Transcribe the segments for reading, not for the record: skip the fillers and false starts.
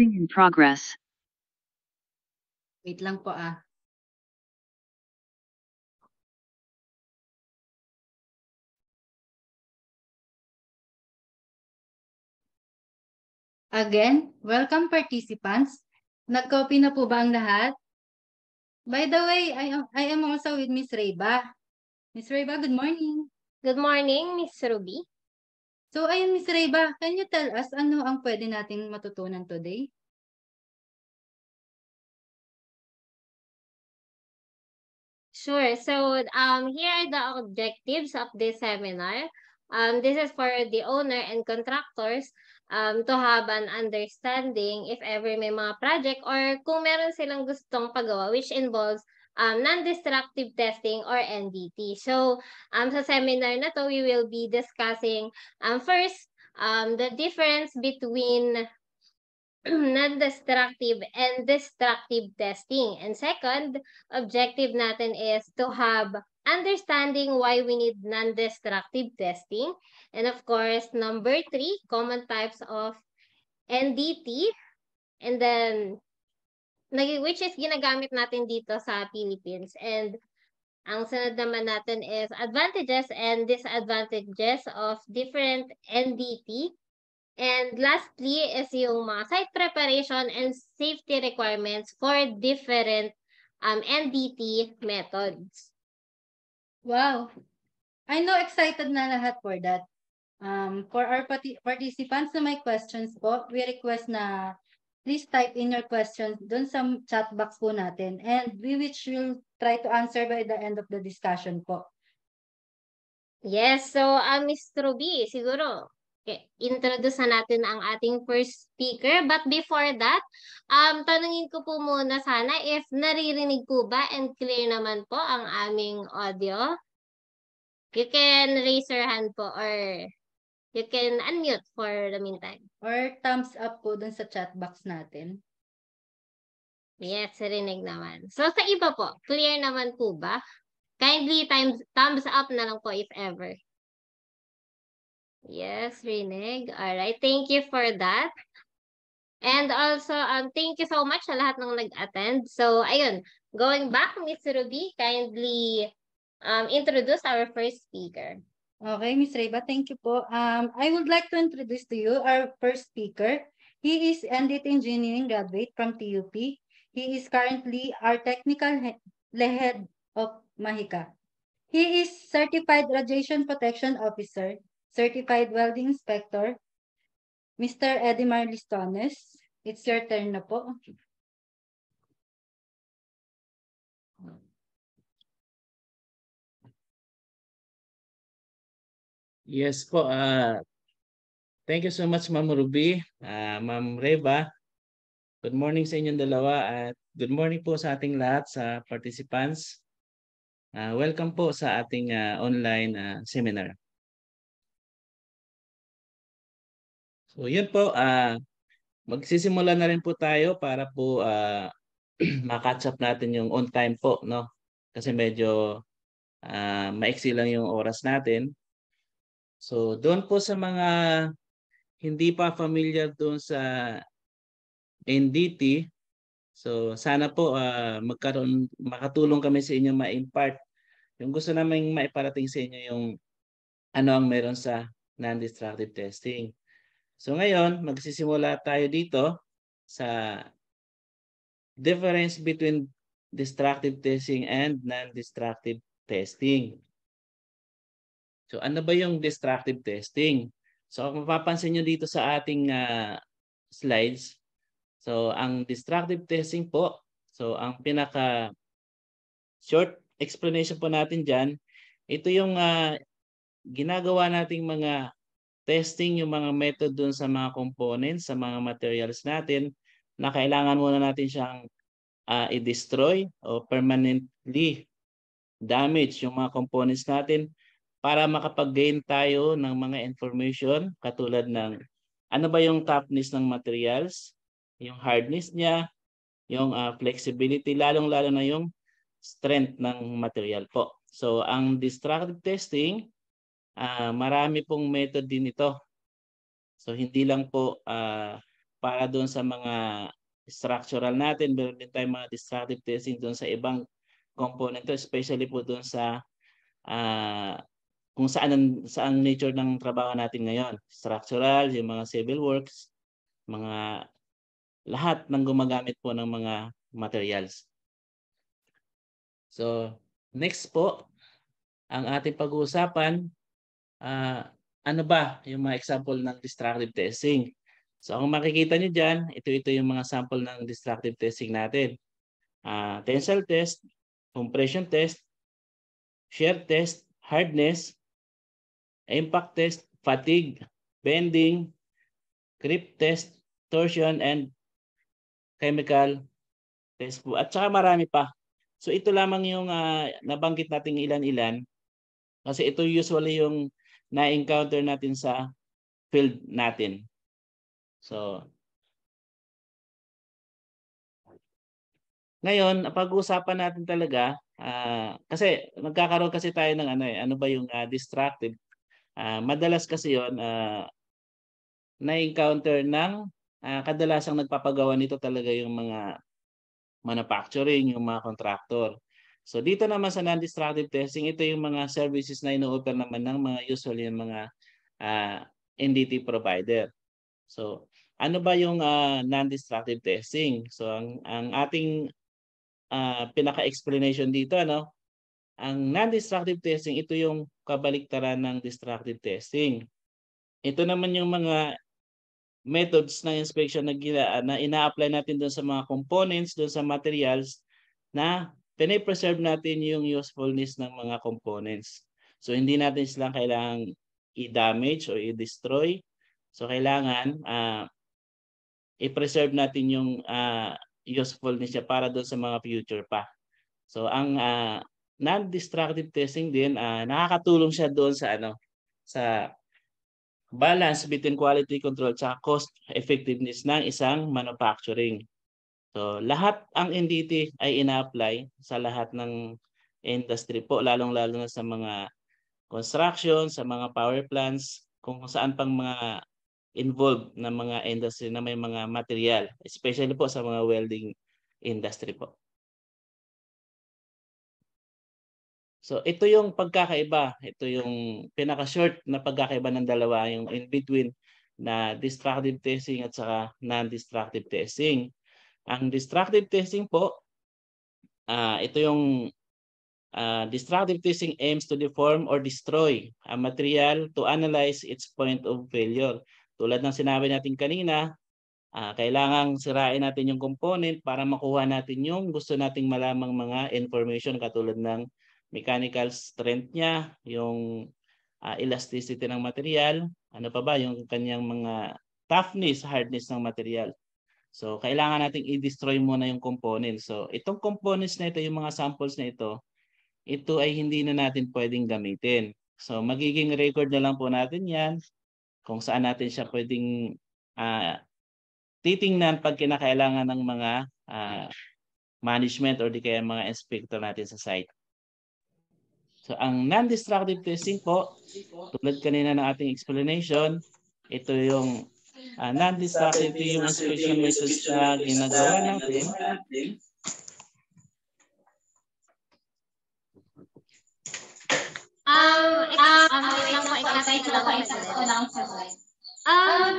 In progress. Wait lang po ah. Again, welcome participants. Nag-copy na po ba ang lahat? By the way, I am also with Miss Reba. Miss Reba, good morning. Good morning, Miss Ruby. So ayun, Miss Reba, can you tell us ano ang pwede nating matutunan today? Sure. So, here are the objectives of this seminar. This is for the owner and contractors to have an understanding if ever may mga project or kung meron silang gustong pagawa which involves non-destructive testing or NDT. So, sa seminar na to, we will be discussing first the difference between non-destructive and destructive testing. And second, objective natin is to have understanding why we need non-destructive testing. And of course, number 3, common types of NDT. And then, which is ginagamit natin dito sa Philippines. And ang sunod naman natin is advantages and disadvantages of different NDT. And lastly is yung mga site preparation and safety requirements for different NDT methods. Wow! I know excited na lahat for that. For our participants na may questions po, we request na please type in your questions dun sa chat box po natin and we which will try to answer by the end of the discussion po. Yes, so Ms. Ruby, siguro introduce na natin ang ating first speaker. But before that, tanungin ko po muna sana if naririnig po ba and clear naman po ang aming audio. You can raise your hand po or you can unmute for the meantime. Or thumbs up po dun sa chat box natin. Yes, rinig naman. So sa iba po, clear naman po ba? Kindly thumbs up na lang po if ever. Yes, rinig. Alright, thank you for that. And also, thank you so much sa lahat ng nag-attend. So, ayun, going back, Miss Ruby, kindly introduce our first speaker. Okay, Ms. Reba, thank you po. I would like to introduce to you our first speaker. He is NDT Engineering graduate from TUP. He is currently our technical head of Mahika. He is Certified Radiation Protection Officer, Certified Welding Inspector, Mr. Edimar Listones. It's your turn na po. Yes po. Thank you so much, Ma'am Ruby, Ma'am Reba. Good morning sa inyong dalawa at good morning po sa ating lahat sa participants. Welcome po sa ating online seminar. So yun po, magsisimula na rin po tayo para po ma-catch up natin yung on time po, no? Kasi medyo maiksi lang yung oras natin. So doon po sa mga hindi pa familiar doon sa NDT, so sana po makatulong kami sa inyo ma-impart yung gusto naming maiparating sa inyo yung ano ang meron sa non-destructive testing. So ngayon, magsisimula tayo dito sa difference between destructive testing and non-destructive testing. So ano ba yung destructive testing? So kung mapapansin nyo dito sa ating slides, so ang destructive testing po, so ang pinaka short explanation po natin dyan, ito yung ginagawa nating mga testing, yung mga method dun sa mga components, sa mga materials natin na kailangan muna natin siyang i-destroy o permanently damage yung mga components natin para makapag-gain tayo ng mga information katulad ng ano ba yung toughness ng materials, yung hardness niya, yung flexibility, lalong-lalo na yung strength ng material po. So ang destructive testing, marami pong method din ito. So hindi lang po para doon sa mga structural natin. Meron din tayong mga destructive testing doon sa ibang component, especially po doon sa kung saan nature ng trabaho natin ngayon. Structural, yung mga civil works, mga lahat ng gumagamit po ng mga materials. So, next po, ang ating pag-uusapan, ano ba yung mga example ng destructive testing? So, kung makikita nyo dyan, ito yung mga sample ng destructive testing natin. Tensile test, compression test, shear test, hardness, impact test, fatigue, bending, creep test, torsion, and chemical test po. At saka marami pa. So ito lamang yung nabanggit nating ilan-ilan kasi ito usually yung na-encounter natin sa field natin. So ngayon, pag-uusapan natin talaga kasi nagkakaroon kasi tayo ng ano ba yung destructive. Madalas kasi yon na-encounter ng kadalasang nagpapagawa nito talaga yung mga manufacturing, yung mga contractor. So dito naman sa non-destructive testing, ito yung mga services na ino-offer naman ng mga usually yung mga NDT provider. So ano ba yung non-destructive testing? So ang ating pinaka-explanation dito, ang non-destructive testing, ito yung kabaliktaran ng destructive testing. Ito naman yung mga methods ng inspection na ina-apply natin doon sa mga components, doon sa materials na pine-preserve natin yung usefulness ng mga components. So hindi natin sila kailangang i-damage o i-destroy. So kailangan i-preserve natin yung usefulness niya para doon sa mga future pa. So ang non-destructive testing din nakakatulong siya doon sa sa balance between quality control at cost effectiveness ng isang manufacturing. So lahat ang NDT ay ina-apply sa lahat ng industry po, lalong-lalo na sa mga construction, sa mga power plants, kung saan pang mga involved na mga industry na may mga material, especially po sa mga welding industry po. So ito yung pagkakaiba, ito yung pinaka-short na pagkakaiba ng dalawa, yung in between na destructive testing at saka non-destructive testing. Ang destructive testing po, ito yung destructive testing aims to deform or destroy a material to analyze its point of failure. Tulad ng sinabi natin kanina, kailangang sirain natin yung component para makuha natin yung gusto nating malamang mga information katulad ng mechanical strength niya, yung elasticity ng material, ano pa ba, yung kanyang mga toughness, hardness ng material. So, kailangan nating i-destroy muna yung components. So, itong components na ito, yung mga samples na ito ay hindi na natin pwedeng gamitin. So, magiging record na lang po natin yan kung saan natin siya pwedeng titingnan pag kinakailangan ng mga management or di kaya mga inspector natin sa site. So, ang non-destructive testing po, tulad kanina ng ating explanation, ito yung non-destructive yung inspection methods na ginagawa natin.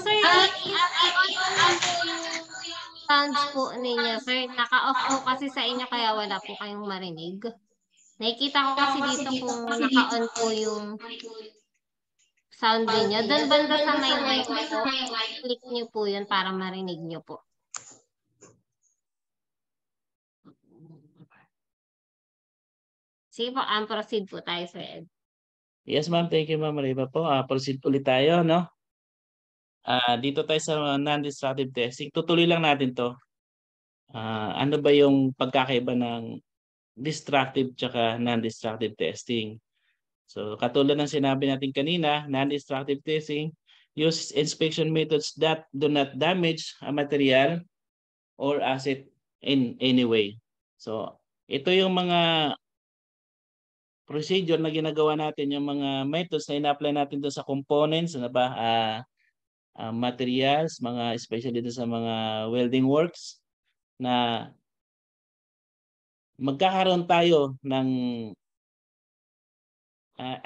Sir, sounds po ninyo, sir, naka-off po kasi sa inyo kaya wala po kayong marinig. Nakikita ko kasi dito kung naka-on po yung sound niyo. Doon banda sa may mic po, click niyo po yun para marinig niyo po. Sige po, proceed po tayo, Sir Ed. Yes, ma'am. Thank you, ma'am Mariba po. Proceed ulit tayo, no? Dito tayo sa non-destructive testing. Tutuloy lang natin to. Ano ba yung pagkakaiba ng destructive tsaka non-destructive testing? So, katulad ng sinabi natin kanina, non-destructive testing uses inspection methods that do not damage a material or asset in any way. So, ito yung mga procedure na ginagawa natin, yung mga methods na ina-apply natin doon sa components, materials, mga especially dito sa mga welding works na magkakaroon tayo ng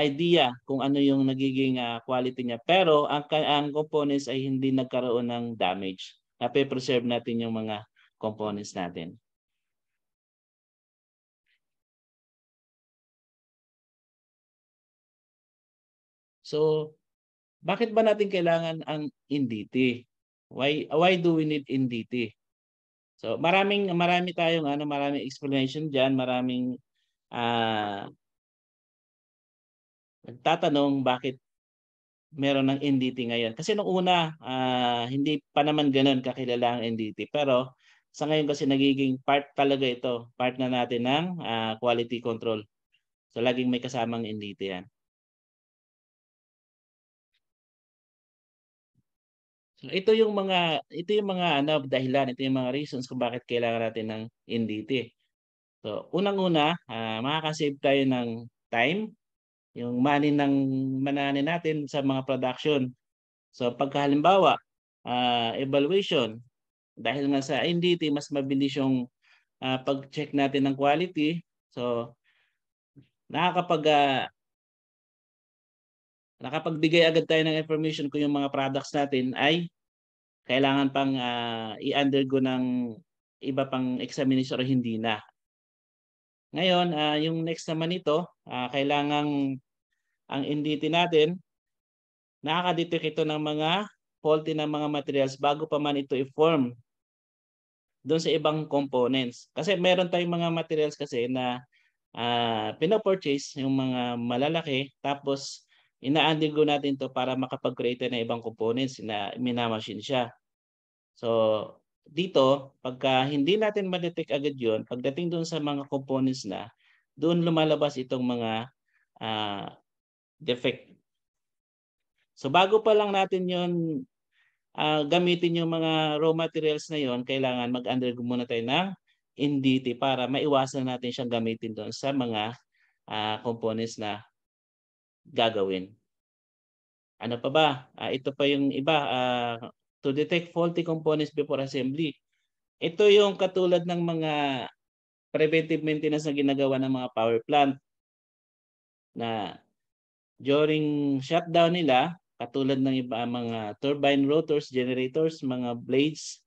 idea kung ano yung nagiging quality niya. Pero ang components ay hindi nagkaroon ng damage. Nape-preserve natin yung mga components natin. So, bakit ba natin kailangan ang NDT? Why do we need NDT? So, marami tayong maraming explanation diyan, maraming nagtatanong bakit meron ng NDT ngayon. Kasi nung una, hindi pa naman ganoon kakilala ang NDT. Pero sa ngayon kasi nagiging part talaga ito. Part na natin ng quality control. So laging may kasamang NDT yan. So ito yung mga dahilan, ito yung mga reasons kung bakit kailangan natin ng NDT. So unang-una, makaka-save tayo ng time, yung money ng manani natin sa mga production. So pagkahalimbawa, evaluation, dahil nga sa NDT mas mabilis yung pag-check natin ng quality. So nakapagbigay agad tayo ng information kung yung mga products natin ay kailangan pang i-undergo ng iba pang examination o hindi na. Ngayon, yung next naman ito, kailangang ang NDT natin, nakaka-detect ito ng mga faulty ng mga materials bago pa man ito i-form doon sa ibang components. Kasi meron tayong mga materials kasi na pinapurchase yung mga malalaki, tapos ina-undergo natin to para makapag-create ng ibang components na minamachine siya. So dito, pagka hindi natin ma-detect agad yun, pagdating doon sa mga components na, doon lumalabas itong mga defect. So bago pa lang natin yun gamitin yung mga raw materials na yon, kailangan mag-undergo muna tayo ng NDT para maiwasan natin siyang gamitin doon sa mga components na gagawin. Ano pa ba? Ito pa yung iba, to detect faulty components before assembly. Ito yung katulad ng mga preventive maintenance na ginagawa ng mga power plant na during shutdown nila, katulad ng iba mga turbine rotors, generators, mga blades.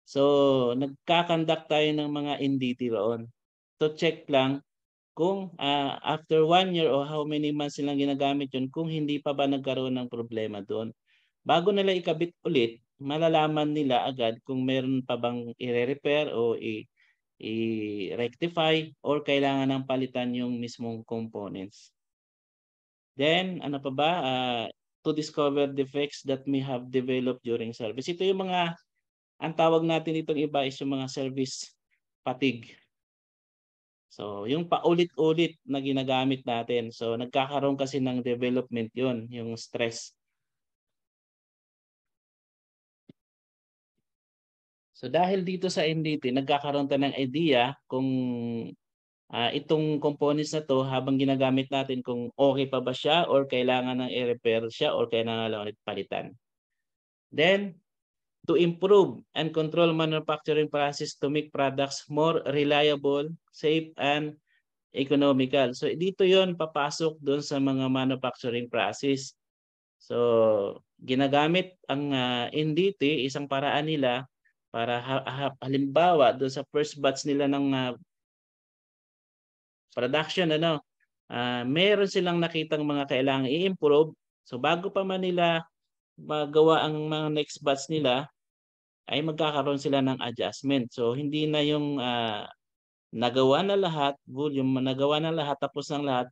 So, nagkakandak tayo ng mga NDT roon to check lang kung after 1 year o how many months silang ginagamit yun, kung hindi pa ba nagkaroon ng problema doon. Bago nila ikabit ulit, malalaman nila agad kung meron pa bang i-repair o i-rectify or kailangan ng palitan yung mismong components. Then, ano pa ba? To discover defects that may have developed during service. Ito yung mga, ang tawag natin itong iba is yung mga service fatigue. So, yung paulit-ulit na ginagamit natin. So, nagkakaroon kasi ng development yun, yung stress. So, dahil dito sa NDT, nagkakaroon tayo ng idea kung itong components na to habang ginagamit natin kung okay pa ba siya or kailangan ng i-repair siya or kailangan lang ulit palitan. Then, to improve and control manufacturing process to make products more reliable, safe, and economical. So, dito yon papasok doon sa mga manufacturing process. So, ginagamit ang NDT, isang paraan nila para halimbawa doon sa first batch nila ng production, meron silang nakitang mga kailangang i-improve. So bago pa man nila magawa ang mga next batch nila, ay magkakaroon sila ng adjustment. So hindi na yung nagawa na lahat, volume nagawa na lahat, tapos ng lahat,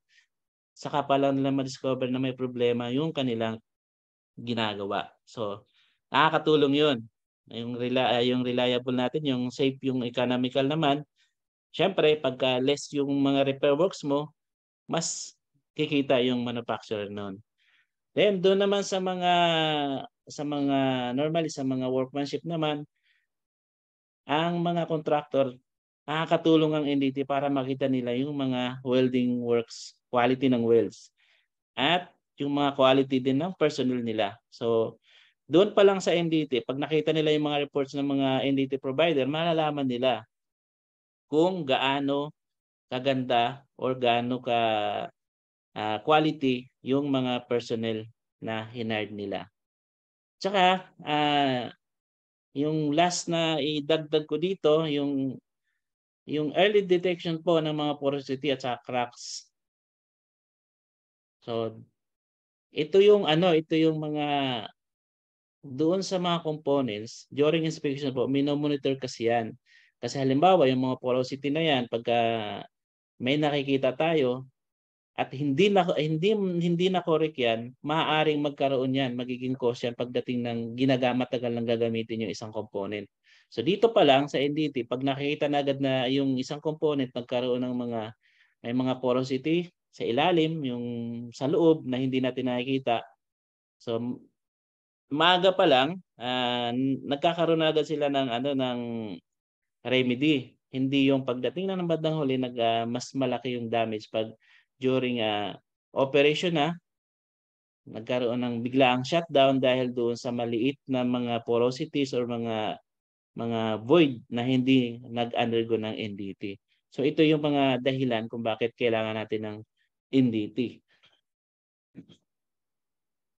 saka pa lang nila ma-discover na may problema yung kanilang ginagawa. So nakakatulong yun. Yung reliable natin, yung safe, yung economical naman. Siyempre, pagka less yung mga repair works mo, mas kikita yung manufacturer noon. Then doon naman sa mga normally sa mga workmanship naman, ang mga contractor, nakakatulong ang NDT para makita nila yung mga welding works, quality ng welds. At yung mga quality din ng personnel nila. So Doon pa lang sa NDT, pag nakita nila yung mga reports ng mga NDT provider, malalaman nila kung gaano kaganda or gaano ka quality yung mga personnel na hinard nila. Tsaka yung last na idagdag ko dito, yung early detection po ng mga porosity at saka cracks. So ito yung mga doon sa mga components during inspection po, minomonitor kasi yan. Kasi halimbawa yung mga porosity na yan, pagka may nakikita tayo at hindi na correct yan, maaaring magkaroon yan, magiging cause yan pagdating ng matagal lang gagamitin yung isang component. So dito pa lang sa NDT, pag nakikita na agad na yung isang component nagkaroon ng may mga porosity sa ilalim, yung sa loob na hindi natin nakikita. So maaga pa lang nagkakaroon na agad sila ng remedy. Hindi yung pagdating na ng bandang huli mas malaki yung damage pag during operation nagkaroon ng biglaang shutdown dahil doon sa maliit na mga porosities or mga void na hindi nag-undergo ng NDT. So ito yung mga dahilan kung bakit kailangan natin ng NDT.